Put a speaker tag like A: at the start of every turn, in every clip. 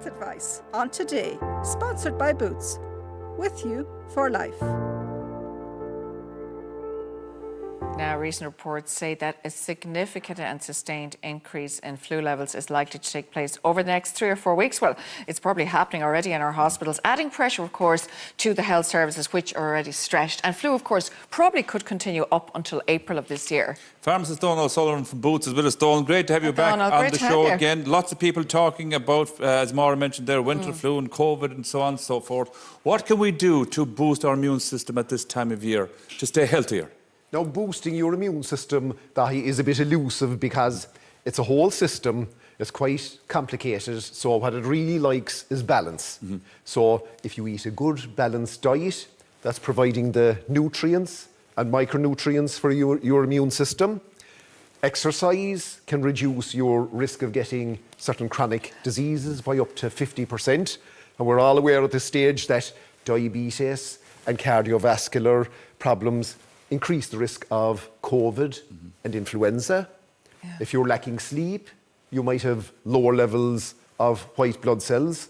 A: health advice on Today, sponsored by Boots. With you for life.
B: Now, recent reports say that a significant and sustained increase in flu levels is likely to take place over the next 3 or 4 weeks. Well, it's probably happening already in our hospitals, adding pressure, of course, to the health services, which are already stretched. And flu, of course, probably could continue up until April of this year.
C: Pharmacist Donal O'Sullivan from Boots is with us. Donal, great to have you back on the show again. Lots of people talking about, as Maura mentioned there, winter flu and COVID and so on and so forth. What can we do to boost our immune system at this time of year to stay healthier?
D: Now, boosting your immune system, Daithí, is a bit elusive because it's a whole system. It's quite complicated. So what it really likes is balance. So if you eat a good, balanced diet, that's providing the nutrients and micronutrients for your immune system. Exercise can reduce your risk of getting certain chronic diseases by up to 50%. And we're all aware at this stage that diabetes and cardiovascular problems increase the risk of COVID and influenza. Yeah. If you're lacking sleep, you might have lower levels of white blood cells.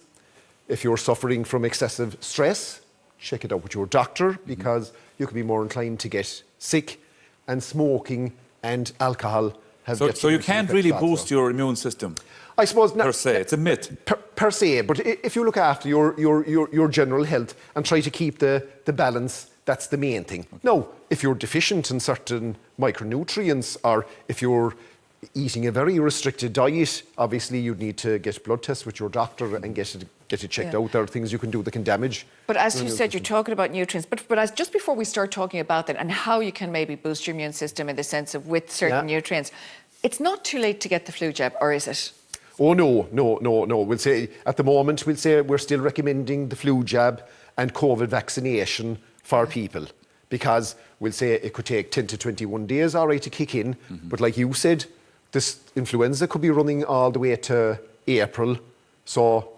D: If you're suffering from excessive stress, check it out with your doctor because you could be more inclined to get sick. And smoking and alcohol have
C: So you can't really boost your immune system?
D: I suppose not.
C: Per se, it's a myth.
D: Per se, but if you look after your general health and try to keep the balance, that's the main thing. Okay. Now, if you're deficient in certain micronutrients or if you're eating a very restricted diet, obviously you'd need to get blood tests with your doctor and get it checked out. There are things you can do that can damage.
B: But as you said, you're talking about nutrients. But as just before we start talking about that and how you can maybe boost your immune system in the sense of with certain nutrients, it's not too late to get the flu jab, or is it?
D: Oh, no. We'll say, at the moment, we're still recommending the flu jab and COVID vaccination for people because we'll say it could take 10 to 21 days, all right, to kick in. But like you said, this influenza could be running all the way to April. So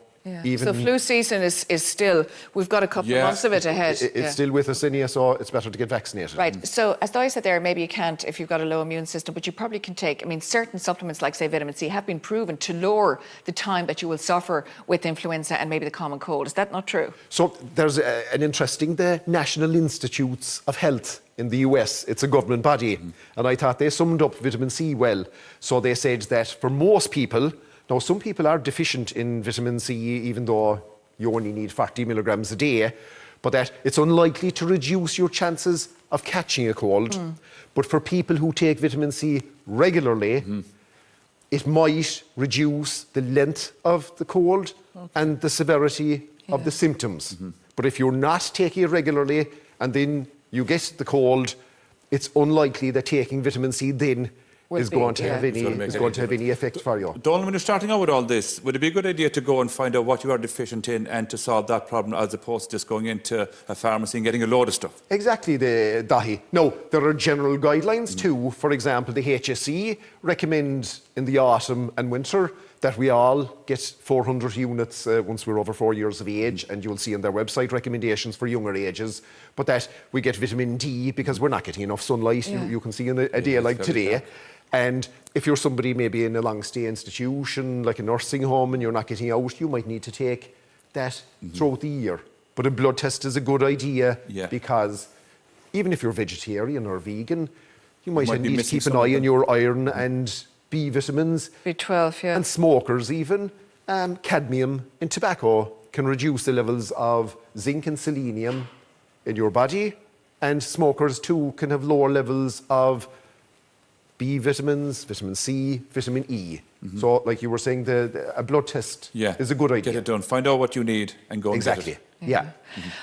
D: even...
B: So flu season is still, we've got a couple of months of it ahead.
D: It's still with us in here, so it's better to get vaccinated.
B: Right, so as I said there, maybe you can't if you've got a low immune system, but you probably can take, certain supplements like, say, vitamin C have been proven to lower the time that you will suffer with influenza and maybe the common cold. Is that not true?
D: So there's an interesting, the National Institutes of Health in the US, it's a government body, and I thought they summed up vitamin C well. So they said that for most people, now, some people are deficient in vitamin C, even though you only need 40 milligrams a day, but that it's unlikely to reduce your chances of catching a cold. But for people who take vitamin C regularly, it might reduce the length of the cold and the severity of the symptoms. But if you're not taking it regularly and then you get the cold, it's unlikely that taking vitamin C then is going to have any effect for you.
C: Donal, when you're starting out with all this, would it be a good idea to go and find out what you are deficient in and to solve that problem as opposed to just going into a pharmacy and getting a load of stuff?
D: Exactly, Daithí. No, there are general guidelines too. For example, the HSE recommend in the autumn and winter that we all get 400 units once we're over 4 years of age, and you'll see on their website recommendations for younger ages, but that we get vitamin D because we're not getting enough sunlight, you can see in a day like today. And if you're somebody maybe in a long-stay institution, like a nursing home, and you're not getting out, you might need to take that throughout the year. But a blood test is a good idea because even if you're vegetarian or vegan, you might need to keep an eye on your iron and B vitamins.
B: B12,
D: And smokers even. Cadmium in tobacco can reduce the levels of zinc and selenium in your body. And smokers too can have lower levels of B vitamins, vitamin C, vitamin E. So, like you were saying, a blood test is a good idea.
C: Get it done. Find out what you need and go and get it.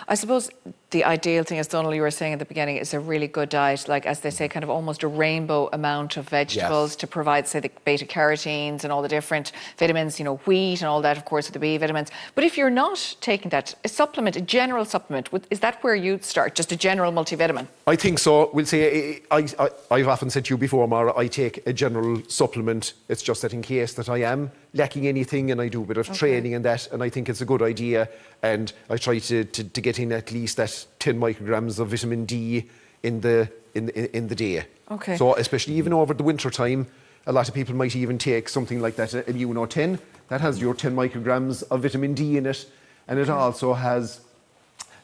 B: I suppose the ideal thing, as Donal, you were saying at the beginning, is a really good diet, like, as they say, kind of almost a rainbow amount of vegetables to provide, say, the beta-carotenes and all the different vitamins, wheat and all that, of course, with the B vitamins. But if you're not taking that, a supplement, a general supplement, is that where you'd start, just a general multivitamin?
D: I think so. We'll say, I've often said to you before, Maura, I take a general supplement. It's just that in case that I am lacking anything and I do a bit of training and that, and I think it's a good idea. And I try to get in at least that 10 micrograms of vitamin D in the day. So especially even over the winter time, a lot of people might even take something like that, Immuno 10, That has your 10 micrograms of vitamin D in it, and it also has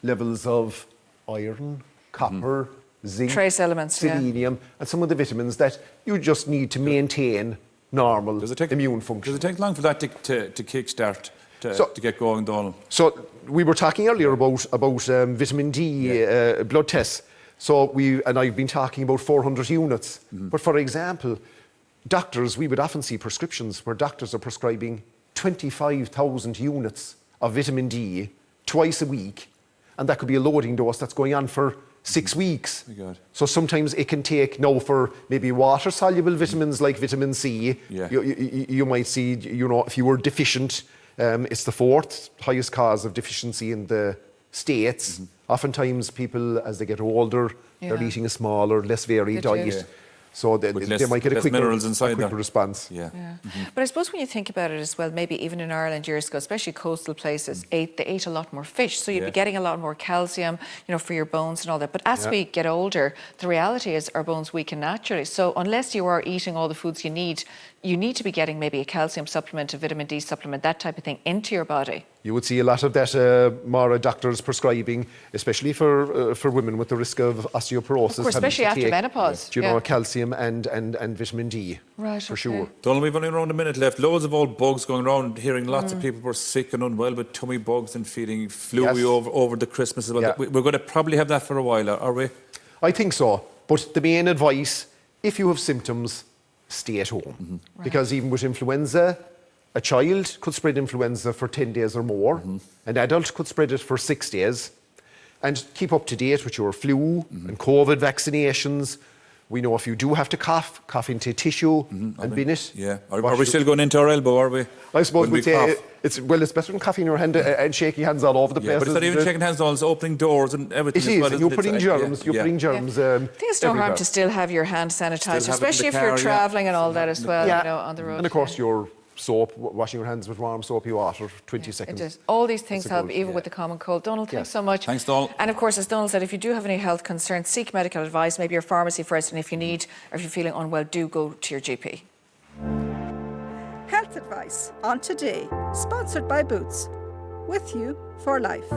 D: levels of iron, copper, zinc,
B: trace elements,
D: selenium, and some of the vitamins that you just need to maintain normal immune function.
C: Does it take long for that to kickstart, to get going, Donal?
D: So we were talking earlier about vitamin D blood tests. So I've been talking about 400 units. But for example, we would often see prescriptions where doctors are prescribing 25,000 units of vitamin D twice a week, and that could be a loading dose that's going on for 6 weeks.
C: Oh my God.
D: So sometimes it can take, now for maybe water-soluble vitamins like vitamin C, you might see, if you were deficient, it's the 4th highest cause of deficiency in the States. Oftentimes people, as they get older, they're eating a smaller, less varied diet. So they might get a quicker response.
B: But I suppose when you think about it as well, maybe even in Ireland years ago, especially coastal places, they ate a lot more fish. So you'd be getting a lot more calcium, for your bones and all that. But as we get older, the reality is our bones weaken naturally. So unless you are eating all the foods you need to be getting maybe a calcium supplement, a vitamin D supplement, that type of thing into your body.
D: You would see a lot of that, Maura, doctors prescribing, especially for women with the risk of osteoporosis.
B: Of course, especially after menopause.
D: Calcium and vitamin D.
B: Right,
D: for sure.
C: Donal, we've only around a minute left. Loads of old bugs going around, hearing lots of people were sick and unwell with tummy bugs and feeling flu over the Christmas as well. We're going to probably have that for a while, are we?
D: I think so. But the main advice, if you have symptoms, stay at home. Because even with influenza, a child could spread influenza for 10 days or more. An adult could spread it for 6 days. And keep up to date with your flu and COVID vaccinations. We know if you do have to cough into tissue and bin it.
C: Yeah. Are we still going into our elbow, are we?
D: I suppose we'd say it's better than coughing in your hand and shaking hands all over the place.
C: But it's not even shaking hands, it's opening doors and everything.
D: It is, and you're putting germs. I
B: think it's no harm to still have your hand sanitizer, especially if you're travelling and all that as well, on the road.
D: And of course your soap, washing your hands with warm soapy water, 20 seconds.
B: It does. All these things help, even with the common cold. Donal, thanks so much.
C: Thanks, Donal.
B: And of course, as Donal said, if you do have any health concerns, seek medical advice, maybe your pharmacy first, and if you need, or if you're feeling unwell, do go to your GP.
A: Health advice on Today, sponsored by Boots. With you for life.